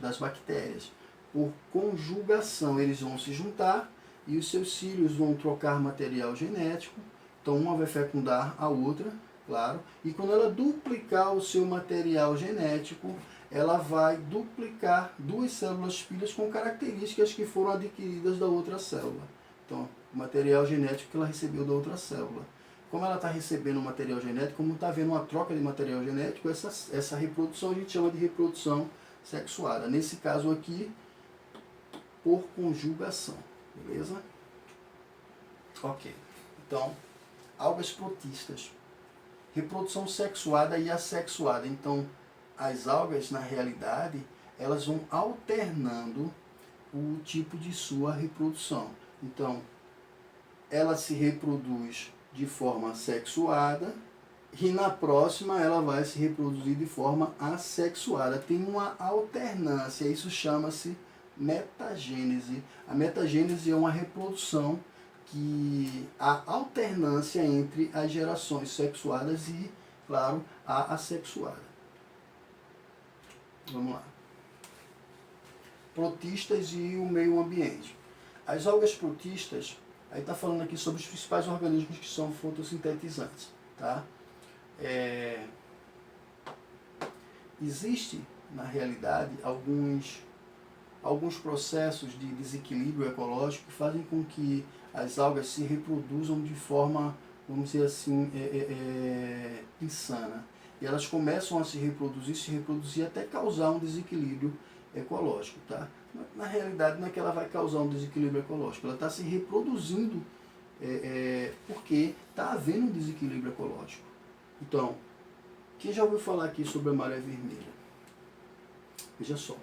das bactérias. Por conjugação, eles vão se juntar e os seus cílios vão trocar material genético. Então, uma vai fecundar a outra, claro. E quando ela duplicar o seu material genético, ela vai duplicar duas células filhas com características que foram adquiridas da outra célula. Então, o material genético que ela recebeu da outra célula. Como ela está recebendo o material genético, como está havendo uma troca de material genético, essa reprodução a gente chama de reprodução sexuada. Nesse caso aqui, por conjugação. Beleza? Ok. Então, algas protistas. Reprodução sexuada e assexuada. Então, as algas, na realidade, elas vão alternando o tipo de sua reprodução. Então, ela se reproduz de forma sexuada e na próxima ela vai se reproduzir de forma assexuada. Tem uma alternância, isso chama-se metagênese. A metagênese é uma reprodução que há alternância entre as gerações sexuadas e, claro, a assexuada. Vamos lá. Protistas e o meio ambiente. As algas protistas, aí está falando aqui sobre os principais organismos que são fotossintetizantes. Tá? Existe, na realidade, alguns processos de desequilíbrio ecológico que fazem com que as algas se reproduzam de forma, vamos dizer assim, insana. E elas começam a se reproduzir até causar um desequilíbrio ecológico. Tá? Na realidade, não é que ela vai causar um desequilíbrio ecológico, ela está se reproduzindo porque está havendo um desequilíbrio ecológico. Então, quem já ouviu falar aqui sobre a maré vermelha? Veja só.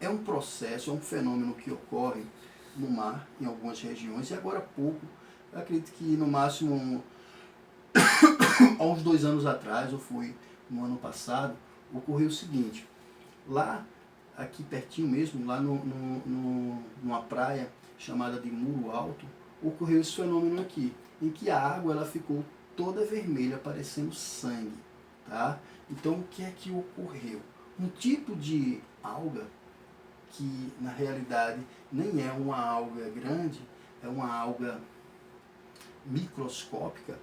É um processo, é um fenômeno que ocorre no mar, em algumas regiões, e agora há pouco, eu acredito que no máximo há uns 2 anos atrás, ou foi no ano passado, ocorreu o seguinte: lá, aqui pertinho mesmo, lá numa praia chamada de Muro Alto, ocorreu esse fenômeno aqui, em que a água ela ficou toda vermelha, parecendo sangue. Tá? Então, o que é que ocorreu? Um tipo de alga, que na realidade nem é uma alga grande, é uma alga microscópica,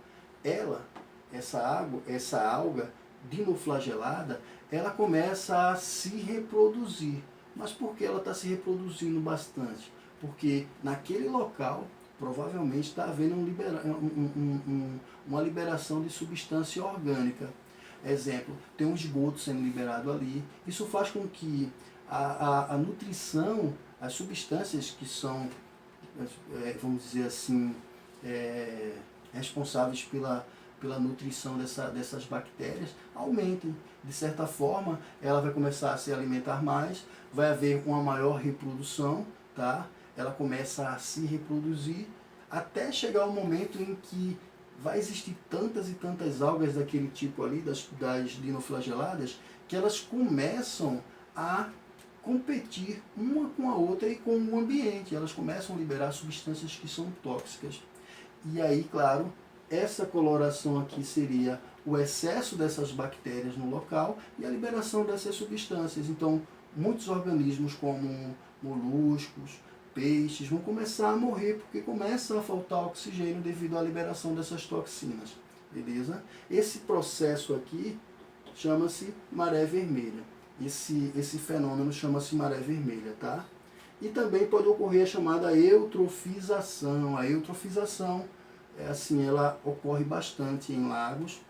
essa alga dinoflagelada, ela começa a se reproduzir. Mas por que ela está se reproduzindo bastante? Porque naquele local provavelmente está havendo uma liberação de substância orgânica. Exemplo, tem um esgoto sendo liberado ali. Isso faz com que a nutrição, as substâncias que são vamos dizer assim, responsáveis pela nutrição dessas bactérias, aumentem. De certa forma, ela vai começar a se alimentar mais, vai haver uma maior reprodução, tá? Ela começa a se reproduzir, até chegar o momento em que vai existir tantas e tantas algas daquele tipo ali, das dinoflageladas, que elas começam a competir uma com a outra e com o ambiente. Elas começam a liberar substâncias que são tóxicas. E aí, claro, essa coloração aqui seria o excesso dessas bactérias no local e a liberação dessas substâncias. Então, muitos organismos como moluscos, peixes vão começar a morrer porque começa a faltar oxigênio devido à liberação dessas toxinas. Beleza? Esse processo aqui chama-se maré vermelha. Esse fenômeno chama-se maré vermelha, tá? E também pode ocorrer a chamada eutrofização. A eutrofização ela ocorre bastante em lagos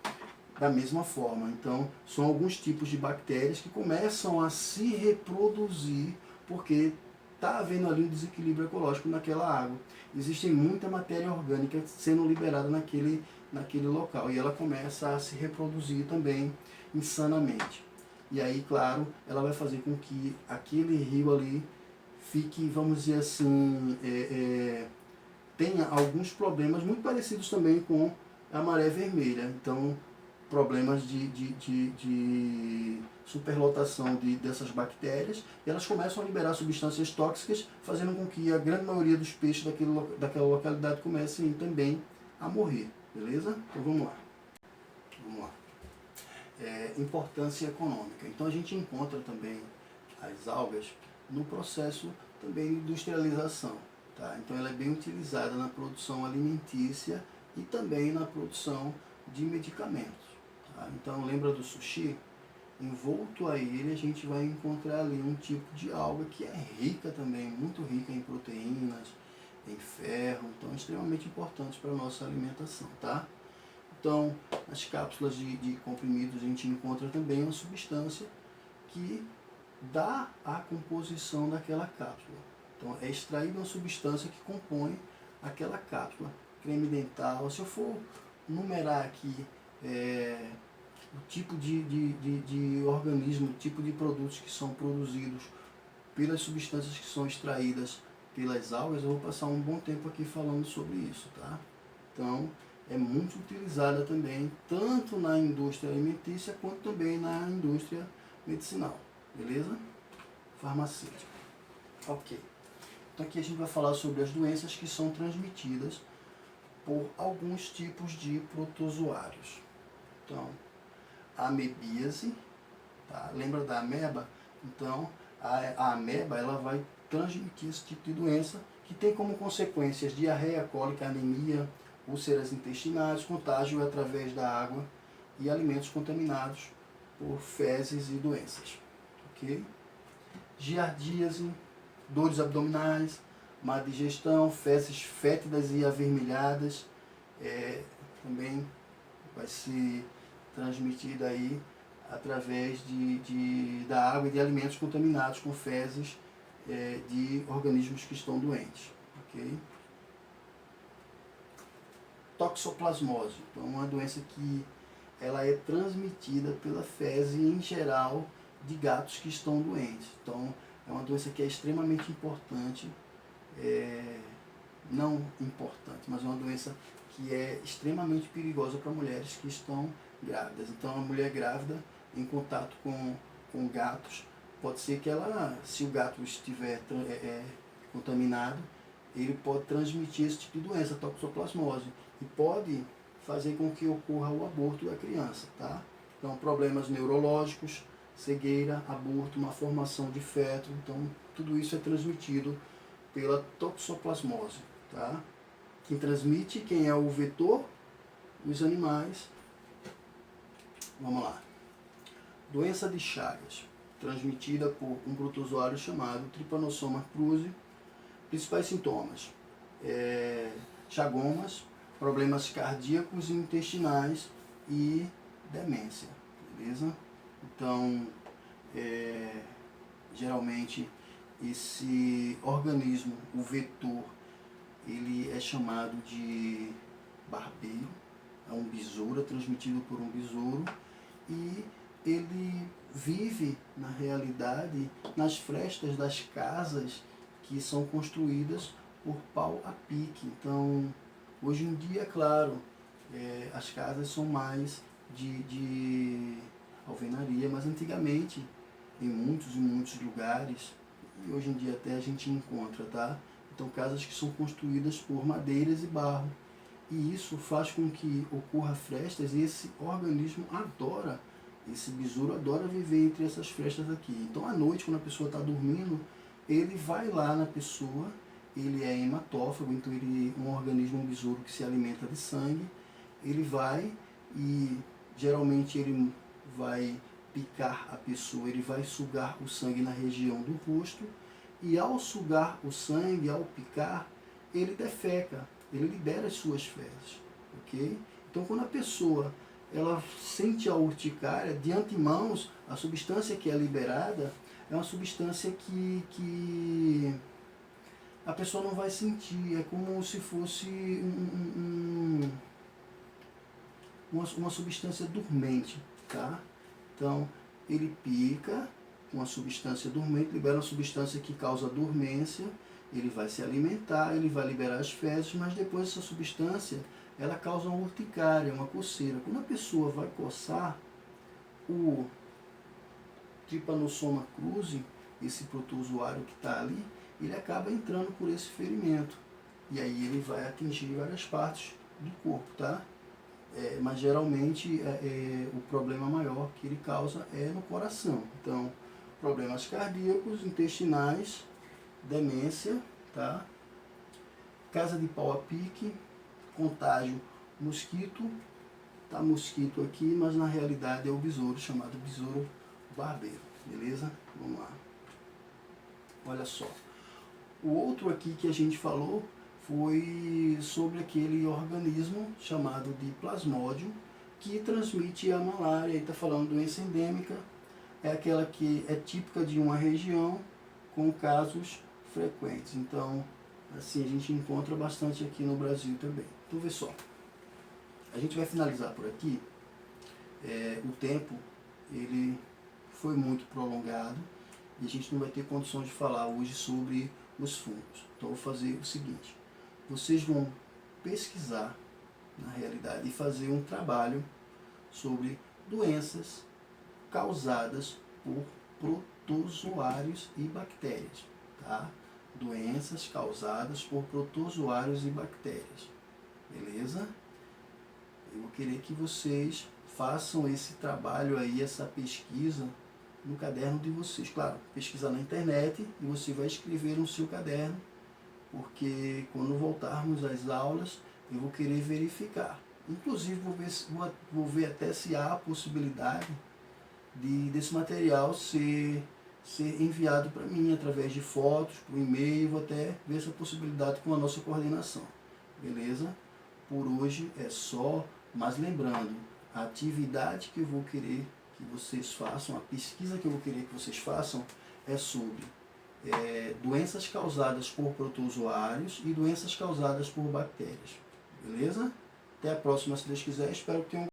da mesma forma. Então, são alguns tipos de bactérias que começam a se reproduzir porque está havendo ali um desequilíbrio ecológico naquela água. Existe muita matéria orgânica sendo liberada naquele local e ela começa a se reproduzir também insanamente. E aí, claro, ela vai fazer com que aquele rio ali fique, vamos dizer assim, tenha alguns problemas muito parecidos também com a maré vermelha. Então, problemas de superlotação dessas bactérias, e elas começam a liberar substâncias tóxicas, fazendo com que a grande maioria dos peixes daquela localidade comecem também a morrer. Beleza? Então vamos lá. Importância econômica. Então a gente encontra também as algas no processo também de industrialização. Tá? Então ela é bem utilizada na produção alimentícia e também na produção de medicamentos. Tá? Então lembra do sushi? Envolto a ele a gente vai encontrar ali um tipo de alga que é rica também, muito rica em proteínas, em ferro, então extremamente importante para a nossa alimentação. Tá? Então, nas cápsulas de comprimidos a gente encontra também uma substância que dá a composição daquela cápsula. Então, é extraída uma substância que compõe aquela cápsula. Creme dental, se eu for numerar aqui o tipo de organismo, o tipo de produtos que são produzidos pelas substâncias que são extraídas pelas algas, eu vou passar um bom tempo aqui falando sobre isso, tá? Então, é muito utilizada também, tanto na indústria alimentícia, quanto também na indústria medicinal, beleza? Farmacêutica. Ok. Então aqui a gente vai falar sobre as doenças que são transmitidas por alguns tipos de protozoários. Então, a amebíase, tá? Lembra da ameba? Então, a ameba ela vai transmitir esse tipo de doença que tem como consequências diarreia, cólica, anemia, úlceras intestinais, contágio através da água e alimentos contaminados por fezes e doenças. Ok? Giardíase, dores abdominais, má digestão, fezes fétidas e avermelhadas, também vai ser transmitida aí através da água e de alimentos contaminados com fezes de organismos que estão doentes. Ok? Toxoplasmose, então é uma doença que ela é transmitida pela fezes em geral de gatos que estão doentes. Então é uma doença que é extremamente importante, não importante, mas é uma doença que é extremamente perigosa para mulheres que estão grávidas. Então a mulher grávida em contato com gatos, pode ser que ela, se o gato estiver contaminado, ele pode transmitir esse tipo de doença, toxoplasmose, e pode fazer com que ocorra o aborto da criança, tá? Então, problemas neurológicos, cegueira, aborto, uma formação de feto, então tudo isso é transmitido pela toxoplasmose, tá? Quem transmite, quem é o vetor? Os animais. Vamos lá. Doença de Chagas, transmitida por um protozoário chamado Trypanosoma cruzi. Principais sintomas: chagomas, problemas cardíacos e intestinais e demência, beleza? Então, geralmente esse organismo, o vetor, ele é chamado de barbeiro, é um besouro, é transmitido por um besouro, e ele vive, na realidade, nas frestas das casas que são construídas por pau a pique. Então, hoje em dia, claro, as casas são mais de alvenaria, mas antigamente, em muitos lugares, e hoje em dia até a gente encontra, tá? Então, casas que são construídas por madeiras e barro. E isso faz com que ocorra frestas, e esse organismo adora, esse besouro adora viver entre essas frestas aqui. Então, à noite, quando a pessoa está dormindo, ele vai lá na pessoa, ele é hematófago, então ele é um organismo, um besouro que se alimenta de sangue, ele vai e geralmente ele vai picar a pessoa, ele vai sugar o sangue na região do rosto, e ao sugar o sangue, ao picar, ele defeca, ele libera as suas fezes, ok? Então, quando a pessoa ela sente a urticária, de antemão, a substância que é liberada é uma substância que a pessoa não vai sentir, é como se fosse uma substância dormente, tá? Então, ele pica com a substância dormente, libera uma substância que causa dormência, ele vai se alimentar, ele vai liberar as fezes, mas depois essa substância, ela causa uma urticária, uma coceira. Quando a pessoa vai coçar, o Trypanosoma cruzi, esse protozoário que está ali, ele acaba entrando por esse ferimento. E aí ele vai atingir várias partes do corpo, tá? Mas geralmente o problema maior que ele causa é no coração. Então, problemas cardíacos, intestinais, demência, tá? Casa de pau a pique, contágio, mosquito, tá mosquito aqui, mas na realidade é o besouro, chamado besouro barbeiro, beleza? Vamos lá. Olha só. O outro aqui que a gente falou foi sobre aquele organismo chamado de plasmódio, que transmite a malária. Ele está falando de doença endêmica, é aquela que é típica de uma região com casos frequentes. Então, assim, a gente encontra bastante aqui no Brasil também. Então, vê só. A gente vai finalizar por aqui. O tempo, ele foi muito prolongado e a gente não vai ter condições de falar hoje sobre os fungos. Então, eu vou fazer o seguinte. Vocês vão pesquisar, na realidade, e fazer um trabalho sobre doenças causadas por protozoários e bactérias, tá? Doenças causadas por protozoários e bactérias, beleza? Eu vou querer que vocês façam esse trabalho aí, essa pesquisa no caderno de vocês. Claro, pesquisar na internet e você vai escrever no seu caderno, porque quando voltarmos às aulas eu vou querer verificar. Inclusive vou ver até se há a possibilidade desse material ser enviado para mim através de fotos, por e-mail, vou até ver essa possibilidade com a nossa coordenação, beleza? Por hoje é só, mas lembrando, a atividade que eu vou querer que vocês façam, a pesquisa que eu vou querer que vocês façam é sobre doenças causadas por protozoários e doenças causadas por bactérias, beleza? Até a próxima, se Deus quiser, espero que tenham